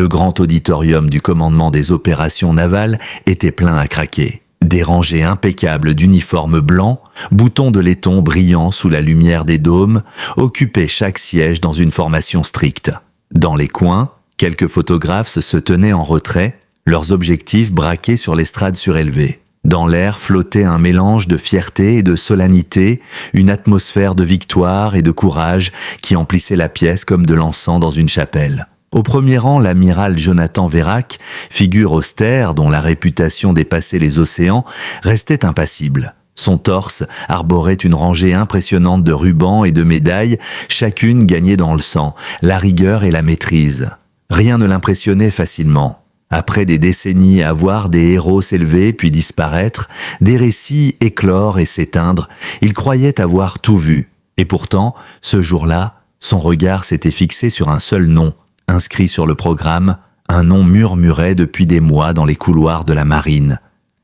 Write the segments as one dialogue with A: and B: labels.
A: Le grand auditorium du commandement des opérations navales était plein à craquer. Des rangées impeccables d'uniformes blancs, boutons de laiton brillants sous la lumière des dômes, occupaient chaque siège dans une formation stricte. Dans les coins, quelques photographes se tenaient en retrait, leurs objectifs braqués sur l'estrade surélevée. Dans l'air flottait un mélange de fierté et de solennité, une atmosphère de victoire et de courage qui emplissait la pièce comme de l'encens dans une chapelle. Au premier rang, l'amiral Jonathan Vérac, figure austère dont la réputation dépassait les océans, restait impassible. Son torse arborait une rangée impressionnante de rubans et de médailles, chacune gagnée dans le sang, la rigueur et la maîtrise. Rien ne l'impressionnait facilement. Après des décennies à voir des héros s'élever puis disparaître, des récits éclore et s'éteindre, il croyait avoir tout vu. Et pourtant, ce jour-là, son regard s'était fixé sur un seul nom, inscrit sur le programme, un nom murmuré depuis des mois dans les couloirs de la marine.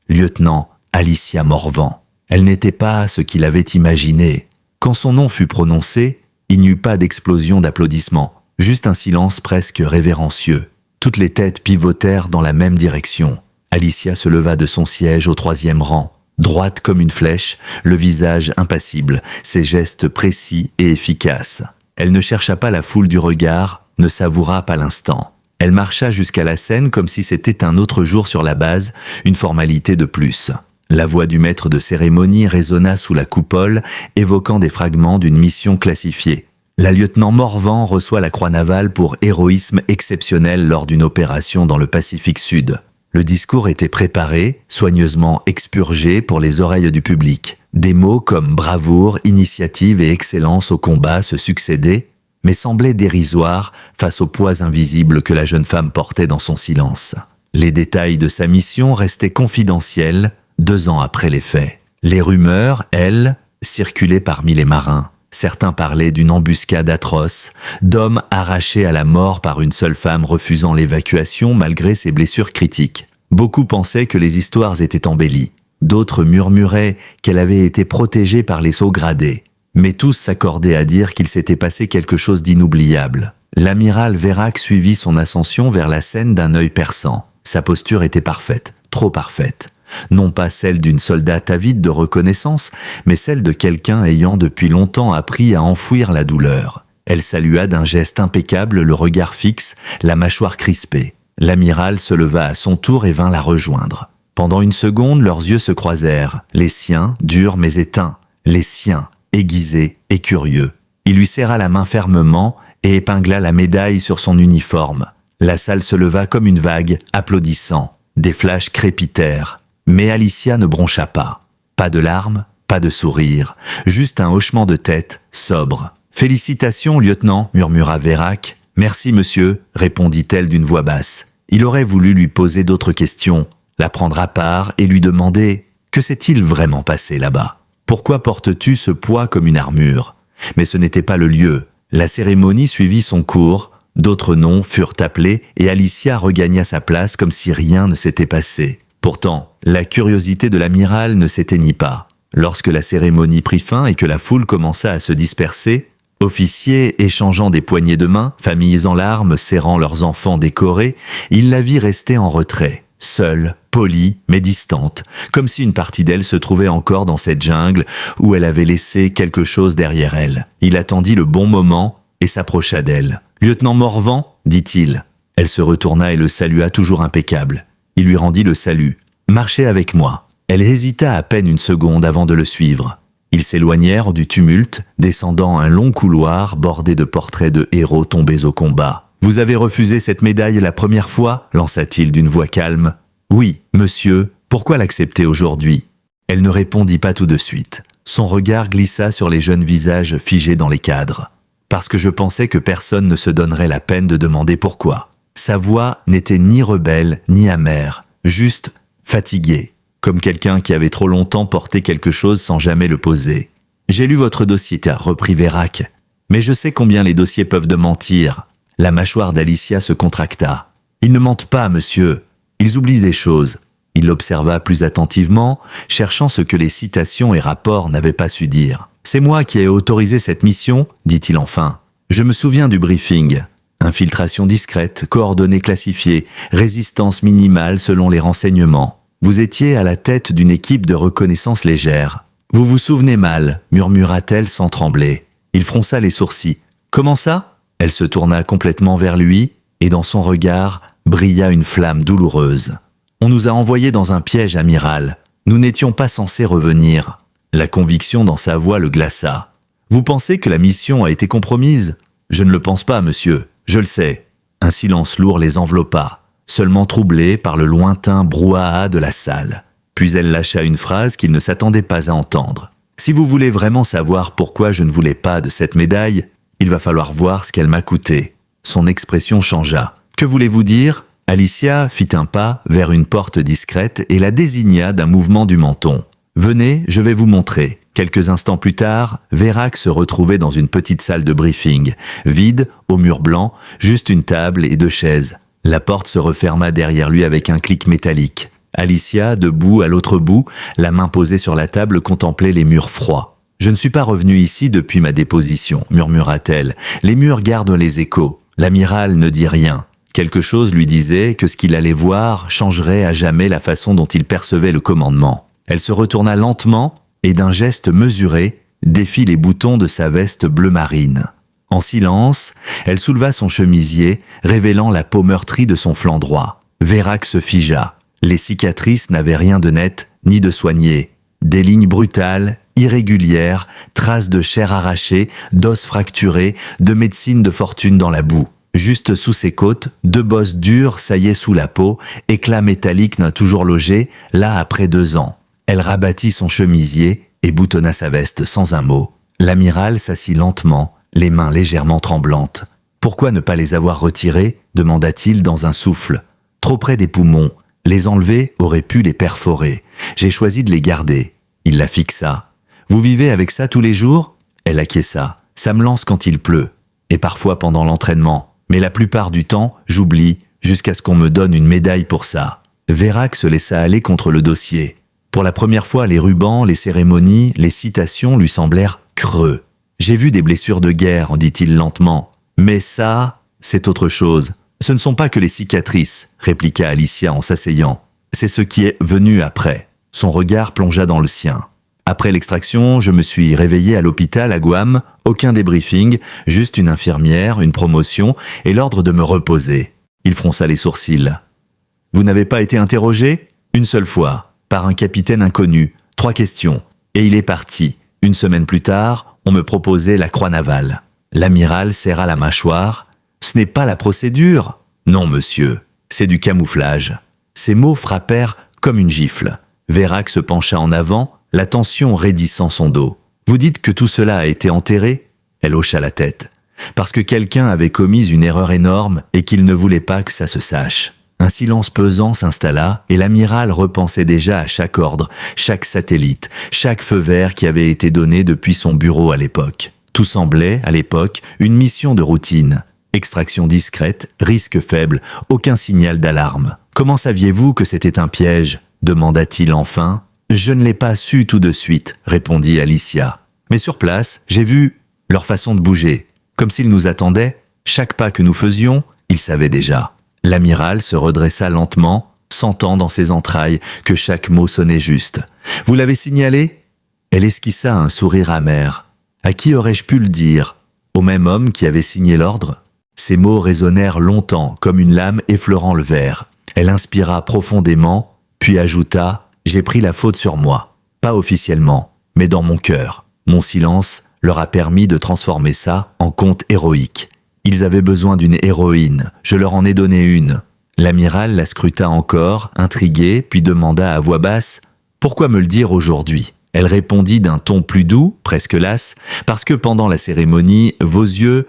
A: Lieutenant Alicia Morvan. Elle n'était pas ce qu'il avait imaginé. Quand son nom fut prononcé, il n'y eut pas d'explosion d'applaudissements, juste un silence presque révérencieux. Toutes les têtes pivotèrent dans la même direction. Alicia se leva de son siège au 3e rang, droite comme une flèche, le visage impassible, ses gestes précis et efficaces. Elle ne chercha pas la foule du regard, ne savoura pas l'instant. Elle marcha jusqu'à la scène comme si c'était un autre jour sur la base, une formalité de plus. La voix du maître de cérémonie résonna sous la coupole, évoquant des fragments d'une mission classifiée. La lieutenant Morvan reçoit la croix navale pour héroïsme exceptionnel lors d'une opération dans le Pacifique Sud. Le discours était préparé, soigneusement expurgé pour les oreilles du public. Des mots comme bravoure, initiative et excellence au combat se succédaient, mais semblaient dérisoires face aux poids invisibles que la jeune femme portait dans son silence. Les détails de sa mission restaient confidentiels 2 ans après les faits. Les rumeurs, elles, circulaient parmi les marins. Certains parlaient d'une embuscade atroce, d'hommes arrachés à la mort par une seule femme refusant l'évacuation malgré ses blessures critiques. Beaucoup pensaient que les histoires étaient embellies. D'autres murmuraient qu'elle avait été protégée par les sceaux gradés. Mais tous s'accordaient à dire qu'il s'était passé quelque chose d'inoubliable. L'amiral Vérac suivit son ascension vers la scène d'un œil perçant. Sa posture était parfaite, trop parfaite. Non pas celle d'une soldate avide de reconnaissance, mais celle de quelqu'un ayant depuis longtemps appris à enfouir la douleur. Elle salua d'un geste impeccable le regard fixe, la mâchoire crispée. L'amiral se leva à son tour et vint la rejoindre. Pendant une seconde, leurs yeux se croisèrent, les siens, durs mais éteints, les siens, aiguisé et curieux. Il lui serra la main fermement et épingla la médaille sur son uniforme. La salle se leva comme une vague, applaudissant. Des flashs crépitèrent. Mais Alicia ne broncha pas. Pas de larmes, pas de sourire, juste un hochement de tête, sobre. « Félicitations, lieutenant » murmura Vérac. « Merci, monsieur » répondit-elle d'une voix basse. Il aurait voulu lui poser d'autres questions, la prendre à part et lui demander « Que s'est-il vraiment passé là-bas ?» Pourquoi portes-tu ce poids comme une armure ? Mais ce n'était pas le lieu. La cérémonie suivit son cours, d'autres noms furent appelés et Alicia regagna sa place comme si rien ne s'était passé. Pourtant, la curiosité de l'amiral ne s'éteignit pas. Lorsque la cérémonie prit fin et que la foule commença à se disperser, officiers échangeant des poignées de main, familles en larmes serrant leurs enfants décorés, il la vit rester en retrait. Seule, polie, mais distante, comme si une partie d'elle se trouvait encore dans cette jungle où elle avait laissé quelque chose derrière elle. Il attendit le bon moment et s'approcha d'elle. « Lieutenant Morvan » dit-il. Elle se retourna et le salua toujours impeccable. Il lui rendit le salut. « Marchez avec moi ». Elle hésita à peine une seconde avant de le suivre. Ils s'éloignèrent du tumulte, descendant un long couloir bordé de portraits de héros tombés au combat. « Vous avez refusé cette médaille la première fois » lança-t-il d'une voix calme. « Oui, monsieur, pourquoi l'accepter aujourd'hui » Elle ne répondit pas tout de suite. Son regard glissa sur les jeunes visages figés dans les cadres. « Parce que je pensais que personne ne se donnerait la peine de demander pourquoi. » Sa voix n'était ni rebelle ni amère, juste fatiguée, comme quelqu'un qui avait trop longtemps porté quelque chose sans jamais le poser. « J'ai lu votre dossier » reprit Vérac. « Mais je sais combien les dossiers peuvent de mentir. » La mâchoire d'Alicia se contracta. « Ils ne mentent pas, monsieur. Ils oublient des choses. » Il l'observa plus attentivement, cherchant ce que les citations et rapports n'avaient pas su dire. « C'est moi qui ai autorisé cette mission, dit-il enfin. Je me souviens du briefing. Infiltration discrète, coordonnées classifiées, résistance minimale selon les renseignements. Vous étiez à la tête d'une équipe de reconnaissance légère. Vous vous souvenez mal, murmura-t-elle sans trembler. Il fronça les sourcils. Comment ça? Elle se tourna complètement vers lui, et dans son regard brilla une flamme douloureuse. On nous a envoyés dans un piège, amiral. Nous n'étions pas censés revenir. La conviction dans sa voix le glaça. Vous pensez que la mission a été compromise? Je ne le pense pas, monsieur. Je le sais. Un silence lourd les enveloppa, seulement troublé par le lointain brouhaha de la salle. Puis elle lâcha une phrase qu'il ne s'attendait pas à entendre. Si vous voulez vraiment savoir pourquoi je ne voulais pas de cette médaille, il va falloir voir ce qu'elle m'a coûté. Son expression changea. Que voulez-vous dire? Alicia fit un pas vers une porte discrète et la désigna d'un mouvement du menton. Venez, je vais vous montrer. Quelques instants plus tard, Vérac se retrouvait dans une petite salle de briefing, vide, au mur blanc, juste une table et 2 chaises. La porte se referma derrière lui avec un clic métallique. Alicia, debout à l'autre bout, la main posée sur la table, contemplait les murs froids. « Je ne suis pas revenu ici depuis ma déposition », murmura-t-elle. « Les murs gardent les échos. L'amiral ne dit rien. » Quelque chose lui disait que ce qu'il allait voir changerait à jamais la façon dont il percevait le commandement. Elle se retourna lentement et d'un geste mesuré défit les boutons de sa veste bleu marine. En silence, elle souleva son chemisier, révélant la peau meurtrie de son flanc droit. Vérac se figea. Les cicatrices n'avaient rien de net ni de soigné. Des lignes brutales, irrégulières, traces de chair arrachée, d'os fracturés, de médecine de fortune dans la boue. Juste sous ses côtes, 2 bosses dures saillaient sous la peau, éclat métallique n'a toujours logé, là après 2 ans. Elle rabattit son chemisier et boutonna sa veste sans un mot. L'amiral s'assit lentement, les mains légèrement tremblantes. « Pourquoi ne pas les avoir retirés ?» demanda-t-il dans un souffle. « Trop près des poumons. Les enlever aurait pu les perforer. J'ai choisi de les garder. » Il la fixa. « Vous vivez avec ça tous les jours ?» Elle acquiesça. « Ça me lance quand il pleut. Et parfois pendant l'entraînement. Mais la plupart du temps, j'oublie, jusqu'à ce qu'on me donne une médaille pour ça. » Vérac se laissa aller contre le dossier. Pour la première fois, les rubans, les cérémonies, les citations lui semblèrent creux. « J'ai vu des blessures de guerre, dit-il lentement. Mais ça, c'est autre chose. Ce ne sont pas que les cicatrices, répliqua Alicia en s'asseyant. C'est ce qui est venu après. » Son regard plongea dans le sien. Après l'extraction, je me suis réveillé à l'hôpital à Guam, aucun débriefing, juste une infirmière, une promotion et l'ordre de me reposer. Il fronça les sourcils. « Vous n'avez pas été interrogé ? Une seule fois. Par un capitaine inconnu, 3 questions, et il est parti. Une semaine plus tard, on me proposait la croix navale. L'amiral serra la mâchoire. Ce n'est pas la procédure. Non, monsieur, c'est du camouflage. Ces mots frappèrent comme une gifle. Vérac se pencha en avant, la tension raidissant son dos. Vous dites que tout cela a été enterré? Elle hocha la tête. Parce que quelqu'un avait commis une erreur énorme et qu'il ne voulait pas que ça se sache. Un silence pesant s'installa et l'amiral repensait déjà à chaque ordre, chaque satellite, chaque feu vert qui avait été donné depuis son bureau à l'époque. Tout semblait, à l'époque, une mission de routine. Extraction discrète, risque faible, aucun signal d'alarme. « Comment saviez-vous que c'était un piège ?» demanda-t-il enfin. « Je ne l'ai pas su tout de suite, » répondit Alicia. « Mais sur place, j'ai vu leur façon de bouger. Comme s'ils nous attendaient, chaque pas que nous faisions, ils savaient déjà. » L'amiral se redressa lentement, sentant dans ses entrailles que chaque mot sonnait juste. « Vous l'avez signalé ?» Elle esquissa un sourire amer. « À qui aurais-je pu le dire? Au même homme qui avait signé l'ordre ?» Ces mots résonnèrent longtemps, comme une lame effleurant le verre. Elle inspira profondément, puis ajouta « J'ai pris la faute sur moi. Pas officiellement, mais dans mon cœur. Mon silence leur a permis de transformer ça en conte héroïque. Ils avaient besoin d'une héroïne, je leur en ai donné une. » L'amiral la scruta encore, intrigué, puis demanda à voix basse « Pourquoi me le dire aujourd'hui ?» Elle répondit d'un ton plus doux, presque las, « Parce que pendant la cérémonie, vos yeux,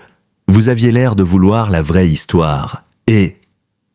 A: vous aviez l'air de vouloir la vraie histoire. Et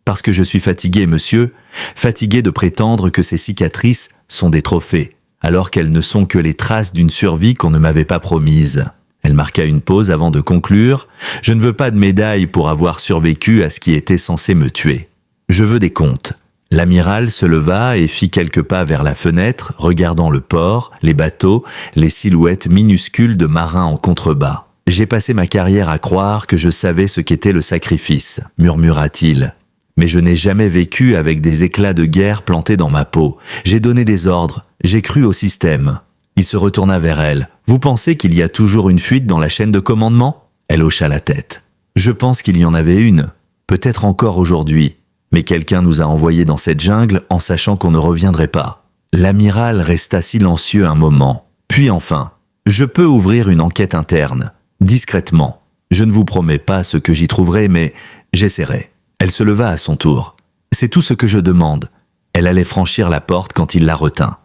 A: parce que je suis fatigué, monsieur, fatigué de prétendre que ces cicatrices sont des trophées, alors qu'elles ne sont que les traces d'une survie qu'on ne m'avait pas promise. » Elle marqua une pause avant de conclure. « Je ne veux pas de médaille pour avoir survécu à ce qui était censé me tuer. Je veux des comptes. » L'amiral se leva et fit quelques pas vers la fenêtre, regardant le port, les bateaux, les silhouettes minuscules de marins en contrebas. J'ai passé ma carrière à croire que je savais ce qu'était le sacrifice, murmura-t-il. Mais je n'ai jamais vécu avec des éclats de guerre plantés dans ma peau. J'ai donné des ordres, j'ai cru au système. Il se retourna vers elle. Vous pensez qu'il y a toujours une fuite dans la chaîne de commandement? Elle hocha la tête. Je pense qu'il y en avait une, peut-être encore aujourd'hui. Mais quelqu'un nous a envoyés dans cette jungle en sachant qu'on ne reviendrait pas. L'amiral resta silencieux un moment. Puis enfin, je peux ouvrir une enquête interne. Discrètement. Je ne vous promets pas ce que j'y trouverai, mais j'essaierai. Elle se leva à son tour. C'est tout ce que je demande. Elle allait franchir la porte quand il la retint.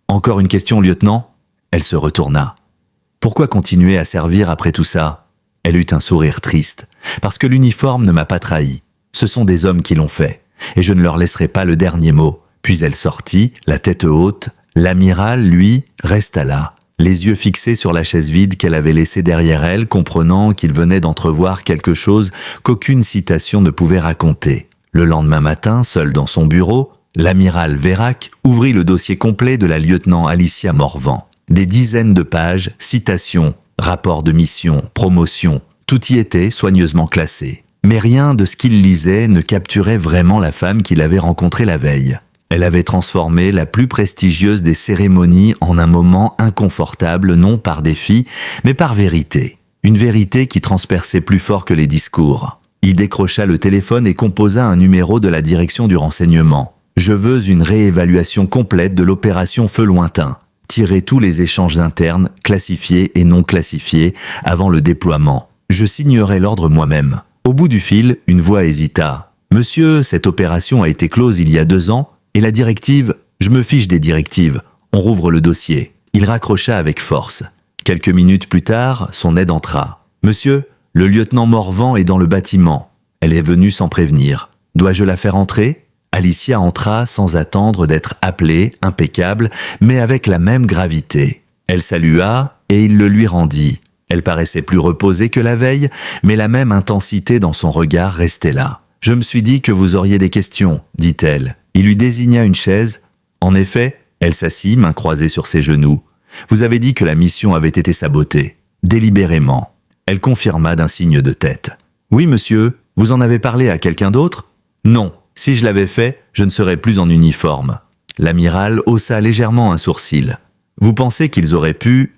A: Encore une question, lieutenant? Elle se retourna. Pourquoi continuer à servir après tout ça? Elle eut un sourire triste. Parce que l'uniforme ne m'a pas trahi. Ce sont des hommes qui l'ont fait. Et je ne leur laisserai pas le dernier mot. Puis elle sortit, la tête haute. L'amiral, lui, resta là, les yeux fixés sur la chaise vide qu'elle avait laissée derrière elle, comprenant qu'il venait d'entrevoir quelque chose qu'aucune citation ne pouvait raconter. Le lendemain matin, seul dans son bureau, l'amiral Vérac ouvrit le dossier complet de la lieutenant Alicia Morvan. Des dizaines de pages, citations, rapports de mission, promotion, tout y était soigneusement classé. Mais rien de ce qu'il lisait ne capturait vraiment la femme qu'il avait rencontrée la veille. Elle avait transformé la plus prestigieuse des cérémonies en un moment inconfortable, non par défi, mais par vérité. Une vérité qui transperçait plus fort que les discours. Il décrocha le téléphone et composa un numéro de la direction du renseignement. Je veux une réévaluation complète de l'opération Feu Lointain. Tirer tous les échanges internes, classifiés et non classifiés, avant le déploiement. Je signerai l'ordre moi-même. Au bout du fil, une voix hésita. « Monsieur, cette opération a été close il y a 2 ans. Et la directive, je me fiche des directives. On rouvre le dossier. » Il raccrocha avec force. Quelques minutes plus tard, son aide entra. « Monsieur, le lieutenant Morvan est dans le bâtiment. Elle est venue sans prévenir. Dois-je la faire entrer ?» Alicia entra sans attendre d'être appelée, impeccable, mais avec la même gravité. Elle salua et il le lui rendit. Elle paraissait plus reposée que la veille, mais la même intensité dans son regard restait là. « Je me suis dit que vous auriez des questions, » dit-elle. Il lui désigna une chaise. En effet, elle s'assit, mains croisées sur ses genoux. « Vous avez dit que la mission avait été sabotée. » Délibérément. Elle confirma d'un signe de tête. « Oui, monsieur. Vous en avez parlé à quelqu'un d'autre ?»« Non. Si je l'avais fait, je ne serais plus en uniforme. » L'amiral haussa légèrement un sourcil. « Vous pensez qu'ils auraient pu... »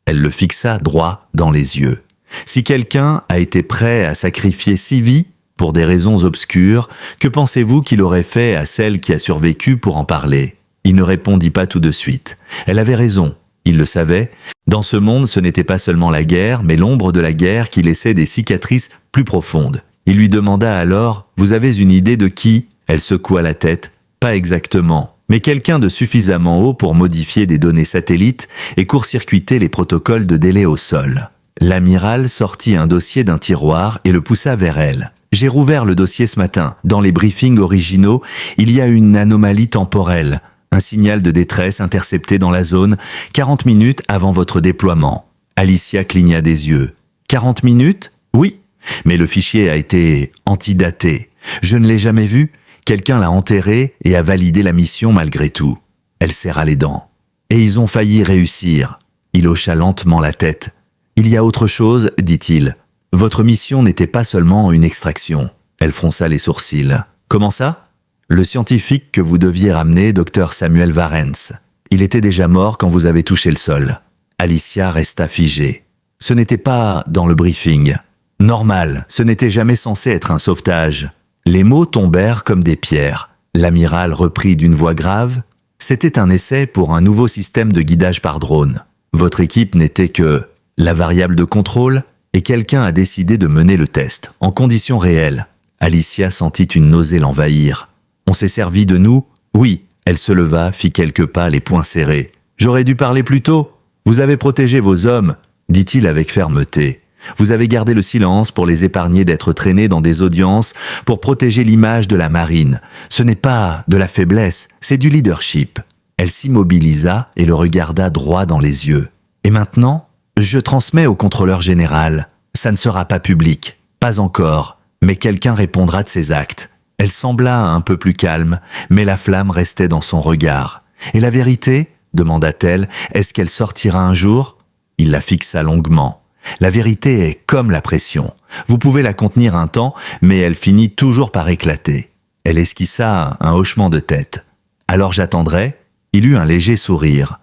A: Elle le fixa droit dans les yeux. « Si quelqu'un a été prêt à sacrifier 6 vies, pour des raisons obscures, que pensez-vous qu'il aurait fait à celle qui a survécu pour en parler ?» Il ne répondit pas tout de suite. Elle avait raison, il le savait. Dans ce monde, ce n'était pas seulement la guerre, mais l'ombre de la guerre qui laissait des cicatrices plus profondes. Il lui demanda alors « Vous avez une idée de qui ?» Elle secoua la tête. « Pas exactement, mais quelqu'un de suffisamment haut pour modifier des données satellites et court-circuiter les protocoles de délai au sol. » L'amiral sortit un dossier d'un tiroir et le poussa vers elle. « J'ai rouvert le dossier ce matin. Dans les briefings originaux, il y a une anomalie temporelle, un signal de détresse intercepté dans la zone 40 minutes avant votre déploiement. » Alicia cligna des yeux. « 40 minutes? Oui. Mais le fichier a été antidaté. Je ne l'ai jamais vu. Quelqu'un l'a enterré et a validé la mission malgré tout. » Elle serra les dents. « Et ils ont failli réussir. » Il hocha lentement la tête. « Il y a autre chose, dit-il. Votre mission n'était pas seulement une extraction. » Elle fronça les sourcils. « Comment ça ? » « Le scientifique que vous deviez ramener, Dr Samuel Varens. Il était déjà mort quand vous avez touché le sol. » Alicia resta figée. Ce n'était pas dans le briefing. Normal, ce n'était jamais censé être un sauvetage. Les mots tombèrent comme des pierres. L'amiral reprit d'une voix grave. « C'était un essai pour un nouveau système de guidage par drone. Votre équipe n'était que la variable de contrôle et quelqu'un a décidé de mener le test, en conditions réelles. » Alicia sentit une nausée l'envahir. « On s'est servi de nous ? » « Oui. » Elle se leva, fit quelques pas, les poings serrés. « J'aurais dû parler plus tôt. Vous avez protégé vos hommes, » dit-il avec fermeté. « Vous avez gardé le silence pour les épargner d'être traînés dans des audiences pour protéger l'image de la marine. Ce n'est pas de la faiblesse, c'est du leadership. » Elle s'immobilisa et le regarda droit dans les yeux. « Et maintenant, je transmets au contrôleur général. Ça ne sera pas public. Pas encore. Mais quelqu'un répondra de ses actes. » Elle sembla un peu plus calme, mais la flamme restait dans son regard. « Et la vérité ?» demanda-t-elle. « Est-ce qu'elle sortira un jour ?» Il la fixa longuement. La vérité est comme la pression. Vous pouvez la contenir un temps, mais elle finit toujours par éclater. Elle esquissa un hochement de tête. Alors j'attendrai. Il eut un léger sourire.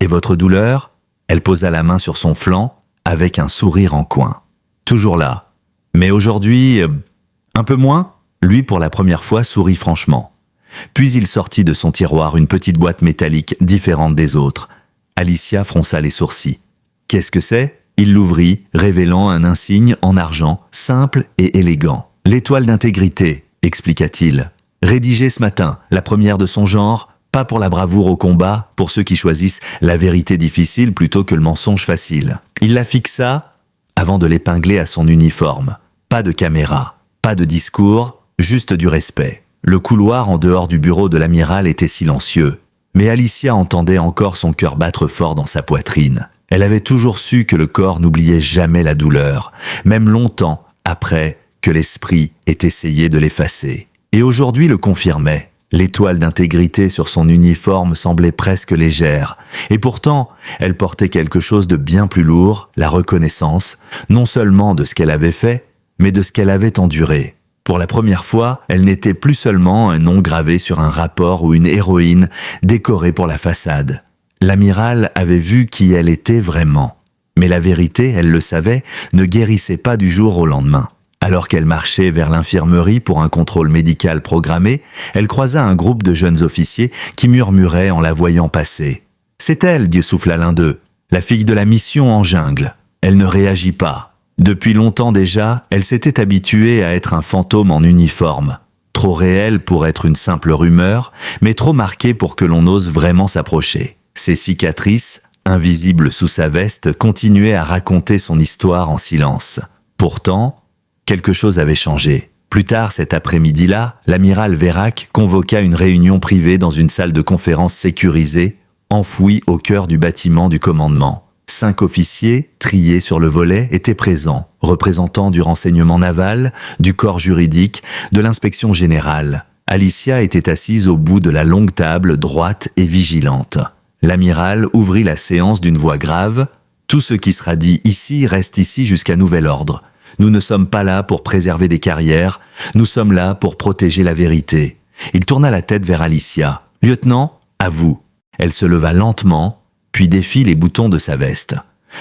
A: Et votre douleur? Elle posa la main sur son flanc, avec un sourire en coin. Toujours là. Mais aujourd'hui, un peu moins? Lui, pour la première fois, sourit franchement. Puis il sortit de son tiroir une petite boîte métallique différente des autres. Alicia fronça les sourcils. Qu'est-ce que c'est? Il l'ouvrit, révélant un insigne en argent, simple et élégant. L'étoile d'intégrité, expliqua-t-il. Rédigée ce matin, la première de son genre, pas pour la bravoure au combat, pour ceux qui choisissent la vérité difficile plutôt que le mensonge facile. Il la fixa avant de l'épingler à son uniforme. Pas de caméra, pas de discours, juste du respect. Le couloir en dehors du bureau de l'amiral était silencieux, mais Alicia entendait encore son cœur battre fort dans sa poitrine. Elle avait toujours su que le corps n'oubliait jamais la douleur, même longtemps après que l'esprit ait essayé de l'effacer. Et aujourd'hui le confirmait. L'étoile d'intégrité sur son uniforme semblait presque légère, et pourtant, elle portait quelque chose de bien plus lourd, la reconnaissance, non seulement de ce qu'elle avait fait, mais de ce qu'elle avait enduré. Pour la première fois, elle n'était plus seulement un nom gravé sur un rapport ou une héroïne décorée pour la façade. L'amiral avait vu qui elle était vraiment. Mais la vérité, elle le savait, ne guérissait pas du jour au lendemain. Alors qu'elle marchait vers l'infirmerie pour un contrôle médical programmé, elle croisa un groupe de jeunes officiers qui murmuraient en la voyant passer. « C'est elle », dit souffla l'un d'eux, « la fille de la mission en jungle. » Elle ne réagit pas. Depuis longtemps déjà, elle s'était habituée à être un fantôme en uniforme. Trop réel pour être une simple rumeur, mais trop marqué pour que l'on ose vraiment s'approcher. Ses cicatrices, invisibles sous sa veste, continuaient à raconter son histoire en silence. Pourtant, quelque chose avait changé. Plus tard cet après-midi-là, l'amiral Vérac convoqua une réunion privée dans une salle de conférence sécurisée, enfouie au cœur du bâtiment du commandement. 5 officiers, triés sur le volet, étaient présents, représentants du renseignement naval, du corps juridique, de l'inspection générale. Alicia était assise au bout de la longue table, droite et vigilante. L'amiral ouvrit la séance d'une voix grave. « Tout ce qui sera dit ici reste ici jusqu'à nouvel ordre. Nous ne sommes pas là pour préserver des carrières, nous sommes là pour protéger la vérité. » Il tourna la tête vers Alicia. « Lieutenant, à vous. » Elle se leva lentement, puis défit les boutons de sa veste.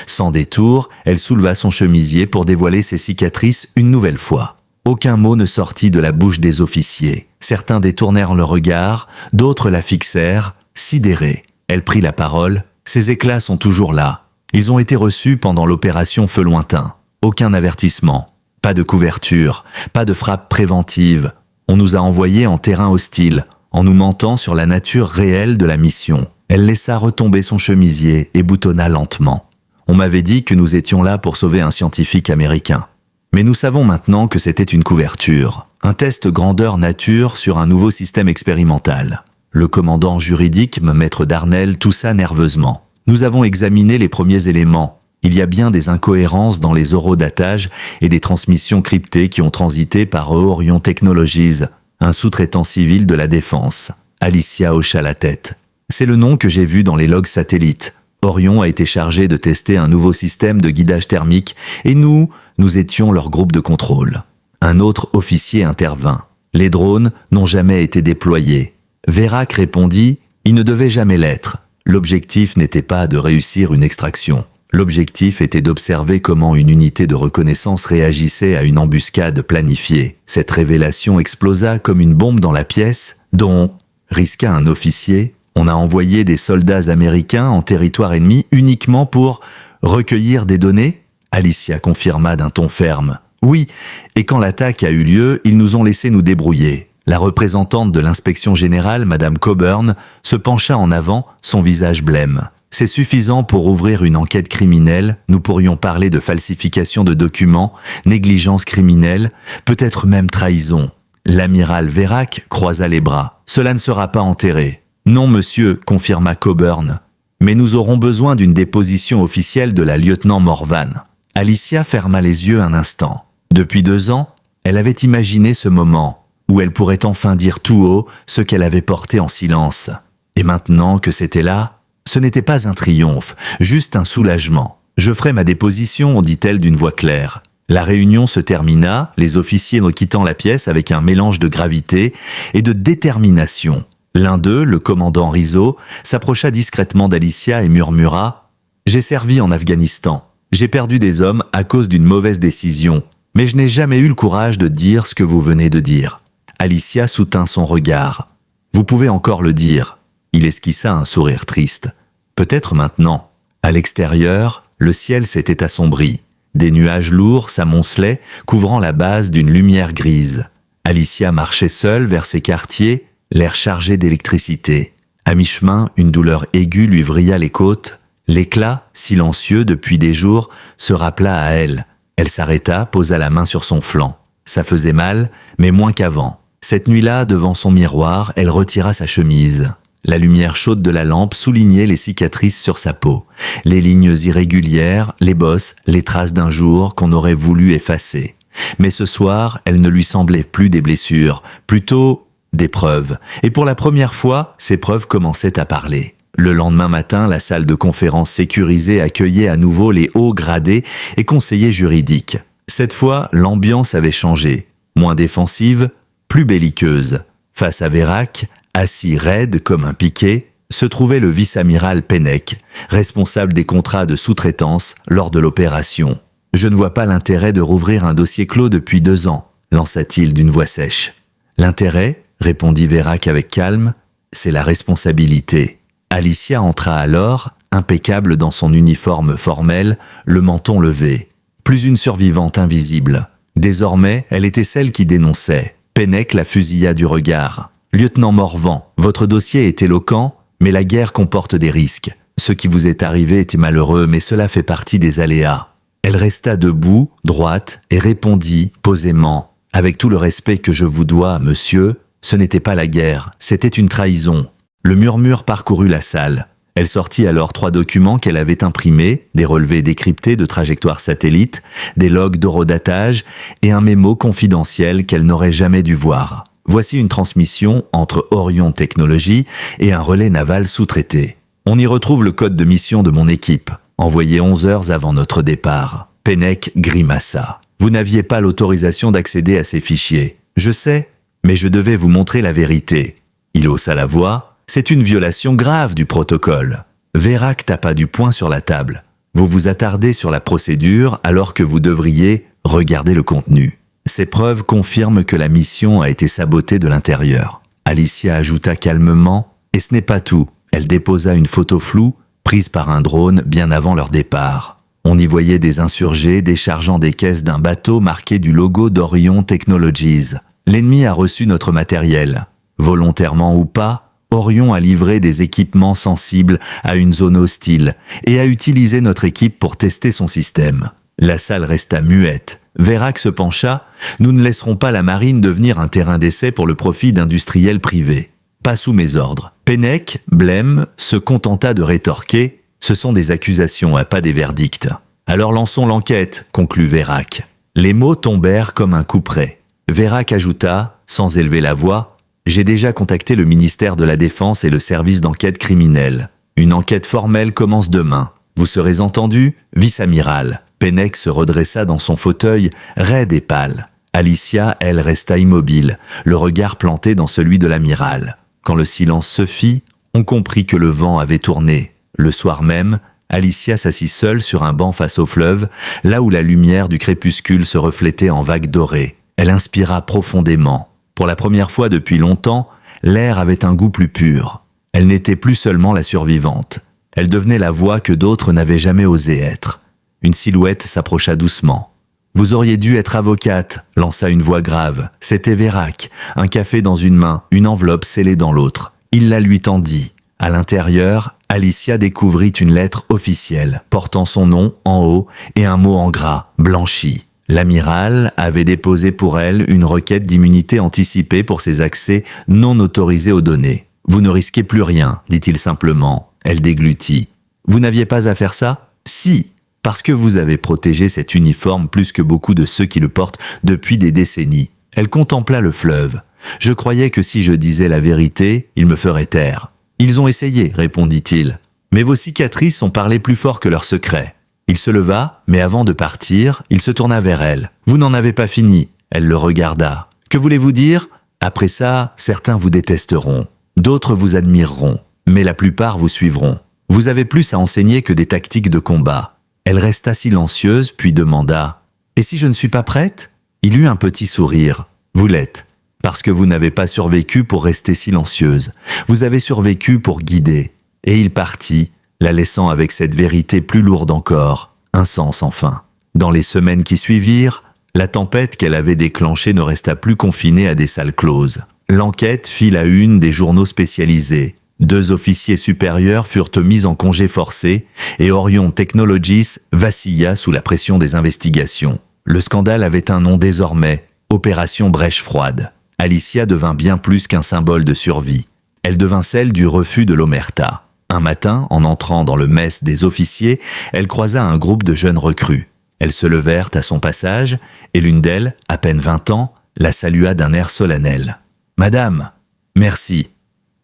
A: Sans détour, elle souleva son chemisier pour dévoiler ses cicatrices une nouvelle fois. Aucun mot ne sortit de la bouche des officiers. Certains détournèrent le regard, d'autres la fixèrent, sidérés. Elle prit la parole. « Ces éclats sont toujours là. Ils ont été reçus pendant l'opération Feu Lointain. Aucun avertissement, pas de couverture, pas de frappe préventive. On nous a envoyés en terrain hostile, en nous mentant sur la nature réelle de la mission. » Elle laissa retomber son chemisier et boutonna lentement. « On m'avait dit que nous étions là pour sauver un scientifique américain. Mais nous savons maintenant que c'était une couverture, un test grandeur nature sur un nouveau système expérimental. » Le commandant juridique, maître Darnell, toussa nerveusement. « Nous avons examiné les premiers éléments. Il y a bien des incohérences dans les horodatages et des transmissions cryptées qui ont transité par Orion Technologies, un sous-traitant civil de la défense. » Alicia hocha la tête. « C'est le nom que j'ai vu dans les logs satellites. Orion a été chargé de tester un nouveau système de guidage thermique et nous étions leur groupe de contrôle. » Un autre officier intervint. « Les drones n'ont jamais été déployés. » Vérac répondit « Il ne devait jamais l'être. L'objectif n'était pas de réussir une extraction. L'objectif était d'observer comment une unité de reconnaissance réagissait à une embuscade planifiée. Cette révélation explosa comme une bombe dans la pièce, dont, risqua un officier, on a envoyé des soldats américains en territoire ennemi uniquement pour recueillir des données. » Alicia confirma d'un ton ferme. « Oui, et quand l'attaque a eu lieu, ils nous ont laissé nous débrouiller. » La représentante de l'inspection générale, Madame Coburn, se pencha en avant, son visage blême. « C'est suffisant pour ouvrir une enquête criminelle, nous pourrions parler de falsification de documents, négligence criminelle, peut-être même trahison. » L'amiral Vérac croisa les bras. « Cela ne sera pas enterré. »« Non, monsieur, confirma Coburn. Mais nous aurons besoin d'une déposition officielle de la lieutenant Morvan. » Alicia ferma les yeux un instant. Depuis 2 ans, elle avait imaginé ce moment où elle pourrait enfin dire tout haut ce qu'elle avait porté en silence. Et maintenant que c'était là, ce n'était pas un triomphe, juste un soulagement, Je ferai ma déposition, dit-elle d'une voix claire. La réunion se termina, les officiers quittant la pièce avec un mélange de gravité et de détermination. L'un d'eux, le commandant Rizzo, s'approcha discrètement d'Alicia et murmura « J'ai servi en Afghanistan. J'ai perdu des hommes à cause d'une mauvaise décision, mais je n'ai jamais eu le courage de dire ce que vous venez de dire. » Alicia soutint son regard. « Vous pouvez encore le dire. » Il esquissa un sourire triste. « Peut-être maintenant. » À l'extérieur, le ciel s'était assombri. Des nuages lourds s'amoncelaient, couvrant la base d'une lumière grise. Alicia marchait seule vers ses quartiers, l'air chargé d'électricité. À mi-chemin, une douleur aiguë lui vrilla les côtes. L'éclat, silencieux depuis des jours, se rappela à elle. Elle s'arrêta, posa la main sur son flanc. Ça faisait mal, mais moins qu'avant. Cette nuit-là, devant son miroir, elle retira sa chemise. La lumière chaude de la lampe soulignait les cicatrices sur sa peau, les lignes irrégulières, les bosses, les traces d'un jour qu'on aurait voulu effacer. Mais ce soir, elles ne lui semblaient plus des blessures, plutôt des preuves. Et pour la première fois, ces preuves commençaient à parler. Le lendemain matin, la salle de conférence sécurisée accueillait à nouveau les hauts gradés et conseillers juridiques. Cette fois, l'ambiance avait changé. Moins défensive, plus belliqueuse. Face à Vérac, assis raide comme un piquet, se trouvait le vice-amiral Pennec, responsable des contrats de sous-traitance lors de l'opération. « Je ne vois pas l'intérêt de rouvrir un dossier clos depuis 2 ans, lança-t-il d'une voix sèche. « L'intérêt, répondit Vérac avec calme, c'est la responsabilité. » Alicia entra alors, impeccable dans son uniforme formel, le menton levé. Plus une survivante invisible. Désormais, elle était celle qui dénonçait. Pennec la fusilla du regard. « Lieutenant Morvan, votre dossier est éloquent, mais la guerre comporte des risques. Ce qui vous est arrivé était malheureux, mais cela fait partie des aléas. » Elle resta debout, droite, et répondit posément. « Avec tout le respect que je vous dois, monsieur, ce n'était pas la guerre, c'était une trahison. » Le murmure parcourut la salle. Elle sortit alors 3 documents qu'elle avait imprimés, des relevés décryptés de trajectoires satellites, des logs d'horodatage et un mémo confidentiel qu'elle n'aurait jamais dû voir. Voici une transmission entre Orion Technologies et un relais naval sous-traité. On y retrouve le code de mission de mon équipe, envoyé 11 heures avant notre départ. Pennec grimaça. Vous n'aviez pas l'autorisation d'accéder à ces fichiers. Je sais, mais je devais vous montrer la vérité. Il haussa la voix. C'est une violation grave du protocole. Vérac tapa du poing sur la table. Vous vous attardez sur la procédure alors que vous devriez regarder le contenu. Ces preuves confirment que la mission a été sabotée de l'intérieur. Alicia ajouta calmement, et ce n'est pas tout. Elle déposa une photo floue, prise par un drone bien avant leur départ. On y voyait des insurgés déchargeant des caisses d'un bateau marqué du logo d'Orion Technologies. L'ennemi a reçu notre matériel. Volontairement ou pas, Orion a livré des équipements sensibles à une zone hostile et a utilisé notre équipe pour tester son système. La salle resta muette. Vérac se pencha. Nous ne laisserons pas la marine devenir un terrain d'essai pour le profit d'industriels privés. Pas sous mes ordres. Pennec, blême, se contenta de rétorquer. Ce sont des accusations, pas des verdicts. Alors lançons l'enquête, conclut Vérac. Les mots tombèrent comme un couperet. Vérac ajouta, sans élever la voix, j'ai déjà contacté le ministère de la Défense et le service d'enquête criminelle. Une enquête formelle commence demain. Vous serez entendu, vice-amiral. Pennec se redressa dans son fauteuil, raide et pâle. Alicia, elle, resta immobile, le regard planté dans celui de l'amiral. Quand le silence se fit, on comprit que le vent avait tourné. Le soir même, Alicia s'assit seule sur un banc face au fleuve, là où la lumière du crépuscule se reflétait en vagues dorées. Elle inspira profondément. Pour la première fois depuis longtemps, l'air avait un goût plus pur. Elle n'était plus seulement la survivante. Elle devenait la voix que d'autres n'avaient jamais osé être. Une silhouette s'approcha doucement. « Vous auriez dû être avocate », lança une voix grave. C'était Vérac, un café dans une main, une enveloppe scellée dans l'autre. Il la lui tendit. À l'intérieur, Alicia découvrit une lettre officielle, portant son nom en haut et un mot en gras, blanchi. L'amiral avait déposé pour elle une requête d'immunité anticipée pour ses accès non autorisés aux données. « Vous ne risquez plus rien », dit-il simplement. Elle déglutit. « Vous n'aviez pas à faire ça ?»« Si, parce que vous avez protégé cet uniforme plus que beaucoup de ceux qui le portent depuis des décennies. » Elle contempla le fleuve. « Je croyais que si je disais la vérité, ils me feraient taire. »« Ils ont essayé, répondit-il. Mais vos cicatrices ont parlé plus fort que leurs secrets. » Il se leva, mais avant de partir, il se tourna vers elle. « Vous n'en avez pas fini !» Elle le regarda. « Que voulez-vous dire ? Après ça, certains vous détesteront, d'autres vous admireront, mais la plupart vous suivront. Vous avez plus à enseigner que des tactiques de combat. » Elle resta silencieuse, puis demanda « Et si je ne suis pas prête ?» Il eut un petit sourire. « Vous l'êtes, parce que vous n'avez pas survécu pour rester silencieuse. Vous avez survécu pour guider. » Et il partit, la laissant avec cette vérité plus lourde encore, un sens enfin. Dans les semaines qui suivirent, la tempête qu'elle avait déclenchée ne resta plus confinée à des salles closes. L'enquête fit la une des journaux spécialisés. 2 officiers supérieurs furent mis en congé forcé et Orion Technologies vacilla sous la pression des investigations. Le scandale avait un nom désormais, Opération Brèche Froide. Alicia devint bien plus qu'un symbole de survie. Elle devint celle du refus de l'omerta. Un matin, en entrant dans le mess des officiers, elle croisa un groupe de jeunes recrues. Elles se levèrent à son passage, et l'une d'elles, à peine 20 ans, la salua d'un air solennel. « Madame, merci.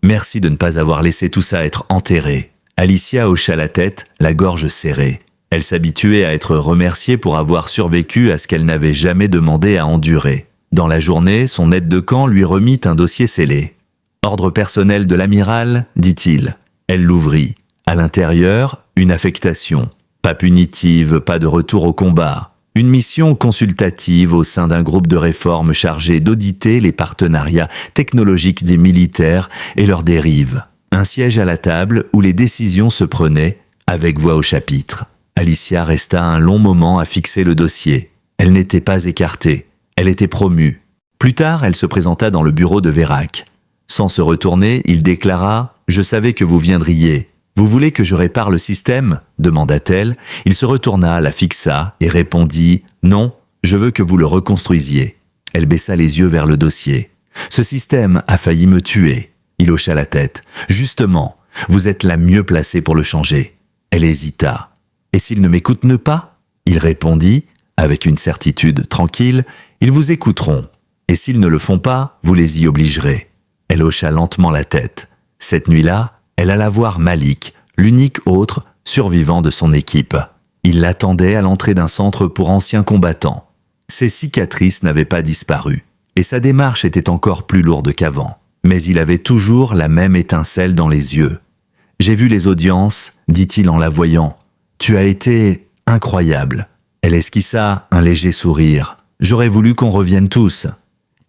A: Merci de ne pas avoir laissé tout ça être enterré. » Alicia hocha la tête, la gorge serrée. Elle s'habituait à être remerciée pour avoir survécu à ce qu'elle n'avait jamais demandé à endurer. Dans la journée, son aide de camp lui remit un dossier scellé. « Ordre personnel de l'amiral » dit-il. Elle l'ouvrit. À l'intérieur, une affectation. Pas punitive, pas de retour au combat. Une mission consultative au sein d'un groupe de réforme chargé d'auditer les partenariats technologiques des militaires et leurs dérives. Un siège à la table où les décisions se prenaient, avec voix au chapitre. Alicia resta un long moment à fixer le dossier. Elle n'était pas écartée. Elle était promue. Plus tard, elle se présenta dans le bureau de Vérac. Sans se retourner, il déclara « Je savais que vous viendriez. Vous voulez que je répare le système ?» demanda-t-elle. Il se retourna, la fixa et répondit « Non, je veux que vous le reconstruisiez. » Elle baissa les yeux vers le dossier. « Ce système a failli me tuer. » Il hocha la tête. « Justement, vous êtes la mieux placée pour le changer. » Elle hésita. « Et s'ils ne m'écoutent pas ?» Il répondit, avec une certitude tranquille, « Ils vous écouteront. Et s'ils ne le font pas, vous les y obligerez. » Elle hocha lentement la tête. Cette nuit-là, elle alla voir Malik, l'unique autre survivant de son équipe. Il l'attendait à l'entrée d'un centre pour anciens combattants. Ses cicatrices n'avaient pas disparu, et sa démarche était encore plus lourde qu'avant. Mais il avait toujours la même étincelle dans les yeux. « J'ai vu les audiences, » dit-il en la voyant. « Tu as été incroyable. » Elle esquissa un léger sourire. « J'aurais voulu qu'on revienne tous. »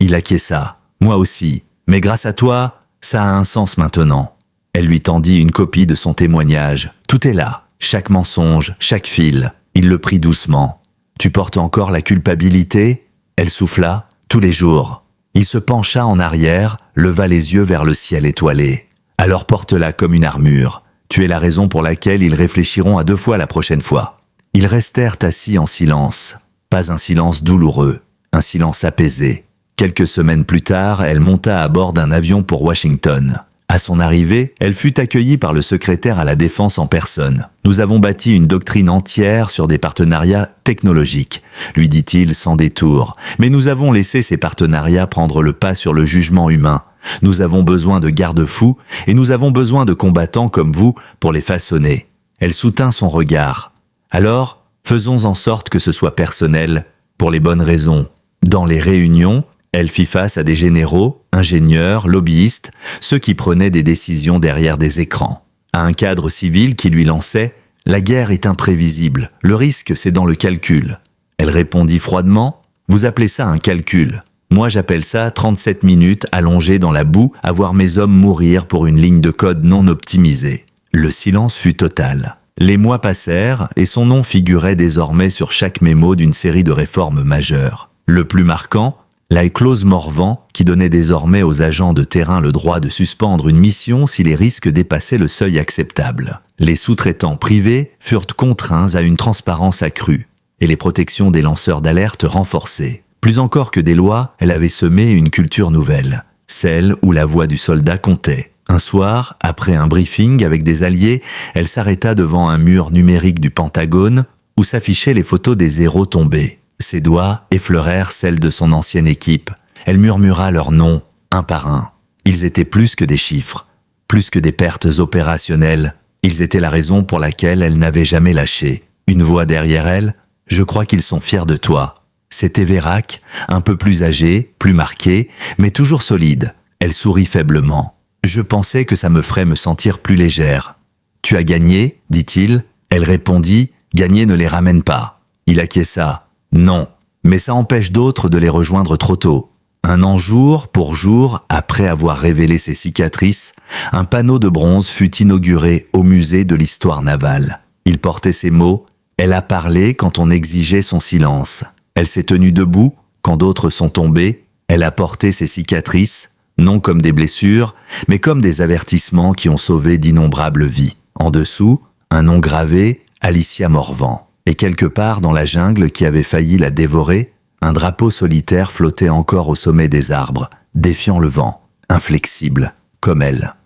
A: Il acquiesça. « Moi aussi. Mais grâce à toi, ça a un sens maintenant. » Elle lui tendit une copie de son témoignage. « Tout est là. Chaque mensonge, chaque fil. » Il le prit doucement. « Tu portes encore la culpabilité ?» Elle souffla. « Tous les jours. » Il se pencha en arrière, leva les yeux vers le ciel étoilé. « Alors porte-la comme une armure. Tu es la raison pour laquelle ils réfléchiront à 2 fois la prochaine fois. » Ils restèrent assis en silence. Pas un silence douloureux, un silence apaisé. Quelques semaines plus tard, elle monta à bord d'un avion pour Washington. À son arrivée, elle fut accueillie par le secrétaire à la Défense en personne. « Nous avons bâti une doctrine entière sur des partenariats technologiques », lui dit-il sans détour. « Mais nous avons laissé ces partenariats prendre le pas sur le jugement humain. Nous avons besoin de garde-fous et nous avons besoin de combattants comme vous pour les façonner. » Elle soutint son regard. « Alors, faisons en sorte que ce soit personnel, pour les bonnes raisons. » Dans les réunions, elle fit face à des généraux, ingénieurs, lobbyistes, ceux qui prenaient des décisions derrière des écrans. À un cadre civil qui lui lançait « La guerre est imprévisible, le risque c'est dans le calcul ». Elle répondit froidement « Vous appelez ça un calcul. Moi j'appelle ça 37 minutes allongées dans la boue à voir mes hommes mourir pour une ligne de code non optimisée ». Le silence fut total. Les mois passèrent et son nom figurait désormais sur chaque mémo d'une série de réformes majeures. Le plus marquant, la clause Morvan, qui donnait désormais aux agents de terrain le droit de suspendre une mission si les risques dépassaient le seuil acceptable. Les sous-traitants privés furent contraints à une transparence accrue, et les protections des lanceurs d'alerte renforcées. Plus encore que des lois, elle avait semé une culture nouvelle, celle où la voix du soldat comptait. Un soir, après un briefing avec des alliés, elle s'arrêta devant un mur numérique du Pentagone où s'affichaient les photos des héros tombés. Ses doigts effleurèrent celles de son ancienne équipe. Elle murmura leurs noms, un par un. Ils étaient plus que des chiffres, plus que des pertes opérationnelles. Ils étaient la raison pour laquelle elle n'avait jamais lâché. Une voix derrière elle. Je crois qu'ils sont fiers de toi. C'était Vérac, un peu plus âgé, plus marqué, mais toujours solide. Elle sourit faiblement. Je pensais que ça me ferait me sentir plus légère. Tu as gagné, dit-il. Elle répondit, gagner ne les ramène pas. Il acquiesça. Non, mais ça empêche d'autres de les rejoindre trop tôt. Un an jour pour jour, après avoir révélé ses cicatrices, un panneau de bronze fut inauguré au musée de l'histoire navale. Il portait ces mots « Elle a parlé quand on exigeait son silence. Elle s'est tenue debout quand d'autres sont tombés. Elle a porté ses cicatrices, non comme des blessures, mais comme des avertissements qui ont sauvé d'innombrables vies. » En dessous, un nom gravé, Alicia Morvan. Et quelque part dans la jungle qui avait failli la dévorer, un drapeau solitaire flottait encore au sommet des arbres, défiant le vent, inflexible, comme elle.